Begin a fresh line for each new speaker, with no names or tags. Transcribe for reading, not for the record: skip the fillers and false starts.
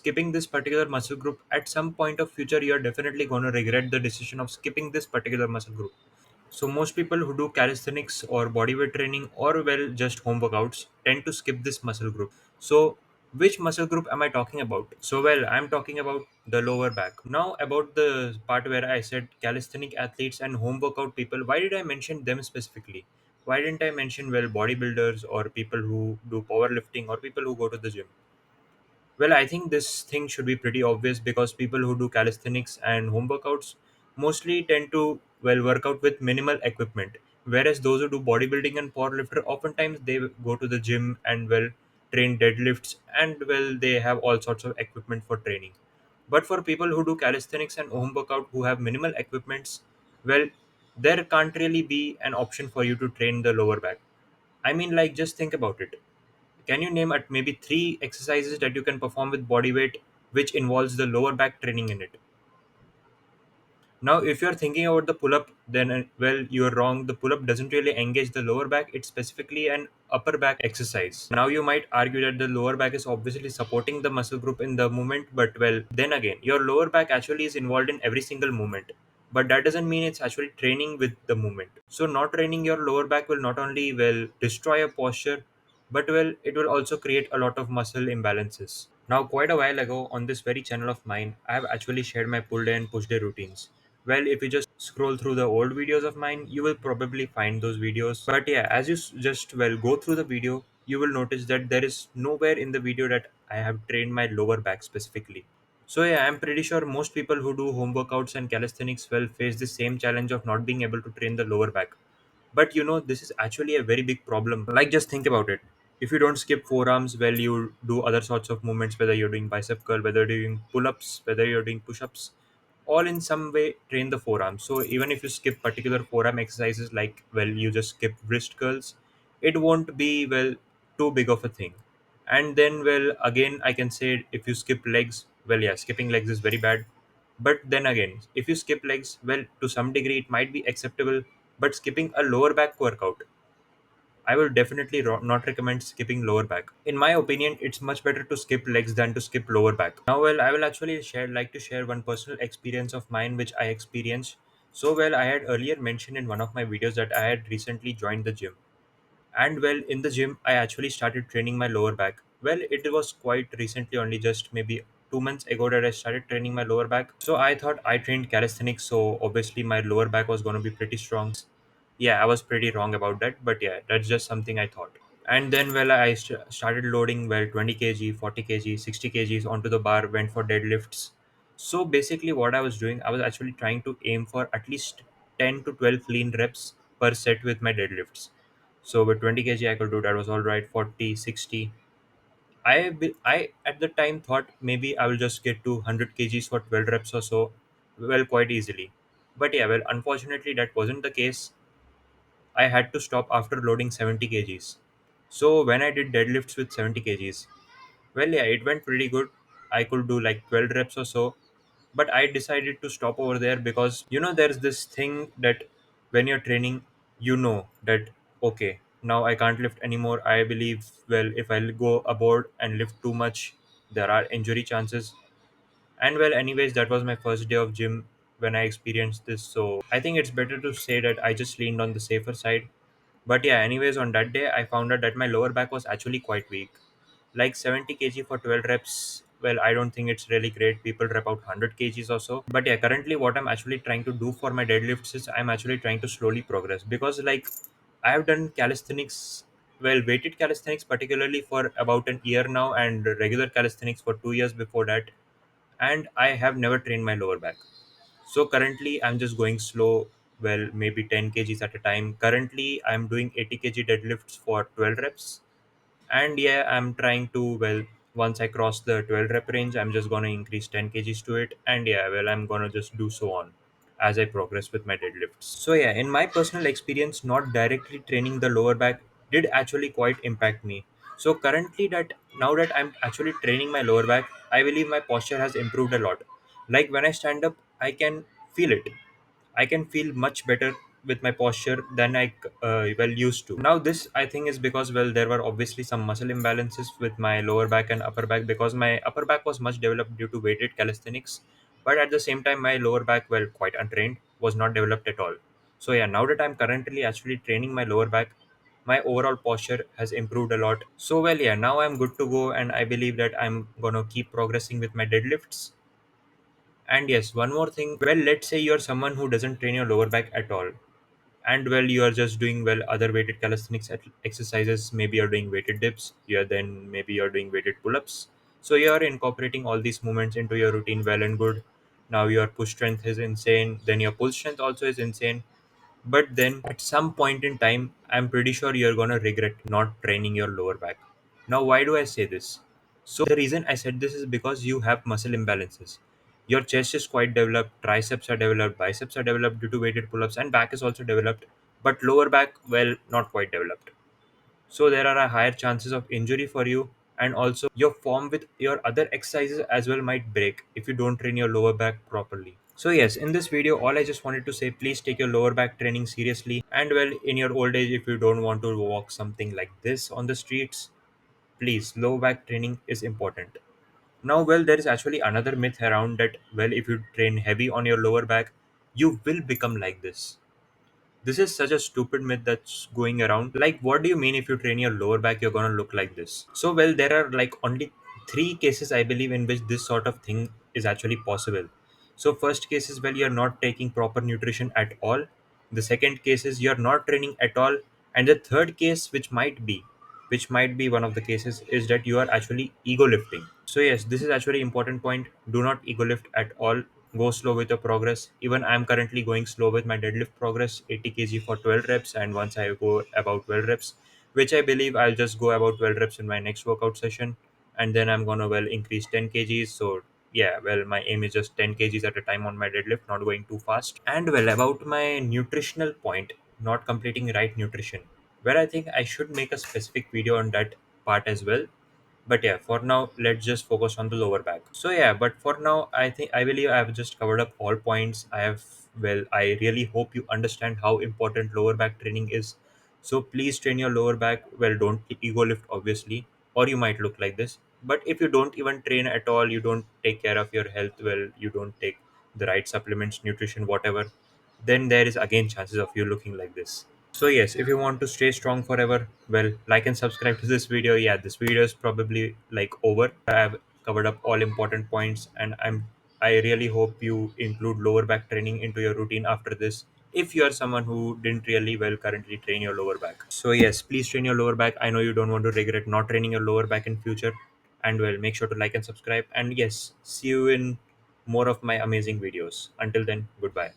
skipping this particular muscle group at some point of future, you're definitely going to regret the decision of skipping this particular muscle group. So most people who do calisthenics or bodyweight training or well just home workouts tend to skip this muscle group. So which muscle group am I talking about? So well, I'm talking about the lower back. Now about the part where I said calisthenic athletes and home workout people, why did I mention them specifically? Why didn't I mention well bodybuilders or people who do powerlifting or people who go to the gym? Well, I think this thing should be pretty obvious because people who do calisthenics and home workouts mostly tend to well work out with minimal equipment, whereas those who do bodybuilding and powerlifter oftentimes they go to the gym and well train deadlifts and well they have all sorts of equipment for training. But for people who do calisthenics and home workout who have minimal equipments, well, there can't really be an option for you to train the lower back. I mean, like, just think about it. Can you name at maybe three exercises that you can perform with body weight which involves the lower back training in it? Now, if you're thinking about the pull up, then well, you're wrong. The pull up doesn't really engage the lower back, it's specifically an upper back exercise. Now, you might argue that the lower back is obviously supporting the muscle group in the movement, but well, then again, your lower back actually is involved in every single movement. But that doesn't mean it's actually training with the movement. So, not training your lower back will not only well destroy your posture, but well, it will also create a lot of muscle imbalances. Now, quite a while ago on this very channel of mine, I have actually shared my pull day and push day routines. Well, if you just scroll through the old videos of mine, you will probably find those videos. But yeah, as you just well go through the video, you will notice that there is nowhere in the video that I have trained my lower back specifically. So yeah, I'm pretty sure most people who do home workouts and calisthenics will face the same challenge of not being able to train the lower back. But this is actually a very big problem. Like, just think about it. If you don't skip forearms, well, you do other sorts of movements, whether you're doing bicep curl, whether you're doing pull ups, whether you're doing push ups, all in some way train the forearms. So, even if you skip particular forearm exercises, like, well, you just skip wrist curls, it won't be, well, too big of a thing. And then, well, again, I can say if you skip legs, well, yeah, skipping legs is very bad. But then again, if you skip legs, well, to some degree, it might be acceptable, but skipping a lower back workout, I will definitely not recommend skipping lower back. In my opinion, it's much better to skip legs than to skip lower back. Now, well, I will actually like to share one personal experience of mine which I experienced. So, well, I had earlier mentioned in one of my videos that I had recently joined the gym. And well, in the gym, I actually started training my lower back. Well, it was quite recently, only just maybe 2 months ago that I started training my lower back. So I thought I trained calisthenics, so obviously my lower back was going to be pretty strong. Yeah, I was pretty wrong about that, but yeah, that's just something I thought. And then, well, I started loading well 20 kg, 40 kg, 60 kgs onto the bar, went for deadlifts. So basically, what I was doing, I was actually trying to aim for at least 10 to 12 clean reps per set with my deadlifts. So with 20 kg, I could do that was all right. 40, 60. I at the time thought maybe I will just get to 100 kgs for 12 reps or so, well, quite easily. But yeah, well, unfortunately, that wasn't the case. I had to stop after loading 70 kgs. So when I did deadlifts with 70 kgs, well, yeah, it went pretty good. I could do like 12 reps or so. But I decided to stop over there because, there's this thing that when you're training, that, okay, now I can't lift anymore. I believe, well, if I go aboard and lift too much, there are injury chances. And well, anyways, that was my first day of gym when I experienced this. So I think it's better to say that I just leaned on the safer side. But yeah, anyways, on that day, I found out that my lower back was actually quite weak. Like 70 kg for 12 reps, well, I don't think it's really great. People rep out 100 kgs or so. But yeah, currently, what I'm actually trying to do for my deadlifts is I'm actually trying to slowly progress because, like, I have done calisthenics, well, weighted calisthenics particularly for about an year now, and regular calisthenics for 2 years before that. And I have never trained my lower back. So currently, I'm just going slow, well, maybe 10 kgs at a time. Currently, I'm doing 80 kg deadlifts for 12 reps. And yeah, I'm trying to, well, once I cross the 12 rep range, I'm just going to increase 10 kgs to it. And yeah, well, I'm going to just do so on as I progress with my deadlifts. So yeah, in my personal experience, not directly training the lower back did actually quite impact me. So currently, that now that I'm actually training my lower back, I believe my posture has improved a lot. Like when I stand up, I can feel it. I can feel much better with my posture than I used to. Now this I think is because there were obviously some muscle imbalances with my lower back and upper back, because my upper back was much developed due to weighted calisthenics, but at the same time my lower back, quite untrained, was not developed at all. So yeah, now that I'm currently actually training my lower back, my overall posture has improved a lot. So yeah, now I'm good to go, and I believe that I'm gonna keep progressing with my deadlifts. And yes, one more thing. Well, let's say you're someone who doesn't train your lower back at all, and you are just doing other weighted calisthenics exercises. Maybe you're doing weighted dips. Maybe you're doing weighted pull-ups. So you're incorporating all these movements into your routine, well and good. Now your push strength is insane. Then your pull strength also is insane. But then at some point in time, I'm pretty sure you're gonna regret not training your lower back. Now, why do I say this? So, the reason I said this is because you have muscle imbalances. Your chest is quite developed, triceps are developed, biceps are developed due to weighted pull ups, and back is also developed, but lower back, not quite developed. So there are a higher chances of injury for you, and also your form with your other exercises as well might break if you don't train your lower back properly. So yes, in this video all I just wanted to say, please take your lower back training seriously, and in your old age, if you don't want to walk something like this on the streets, please, lower back training is important. Now, there is actually another myth around that, if you train heavy on your lower back, you will become like this. This is such a stupid myth that's going around. Like, what do you mean if you train your lower back, you're gonna look like this? So, there are like only three cases I believe in which this sort of thing is actually possible. So, first case is you're not taking proper nutrition at all. The second case is you're not training at all, and the third case, which might be one of the cases, is that you are actually ego lifting. So yes, this is actually important point. Do not ego lift at all. Go slow with your progress. Even I'm currently going slow with my deadlift progress, 80 kg for 12 reps, and once I go about 12 reps, which I believe I'll just go about 12 reps in my next workout session, and then I'm gonna increase 10 kgs. So yeah, my aim is just 10 kgs at a time on my deadlift, not going too fast. And about my nutritional point, not completing right nutrition, where I think I should make a specific video on that part as well. But yeah, for now let's just focus on the lower back. So yeah, but for now I believe I have just covered up all points. I really hope you understand how important lower back training is. So please train your lower back. Don't ego lift obviously, or you might look like this. But if you don't even train at all, you don't take care of your health well, you don't take the right supplements, nutrition, whatever, then there is again chances of you looking like this. So yes, if you want to stay strong forever, like and subscribe to this video. Yeah, this video is probably over. I have covered up all important points, and I really hope you include lower back training into your routine after this. If you are someone who didn't really currently train your lower back. So yes, please train your lower back. I know you don't want to regret not training your lower back in future. And make sure to like and subscribe. And yes, see you in more of my amazing videos. Until then, goodbye.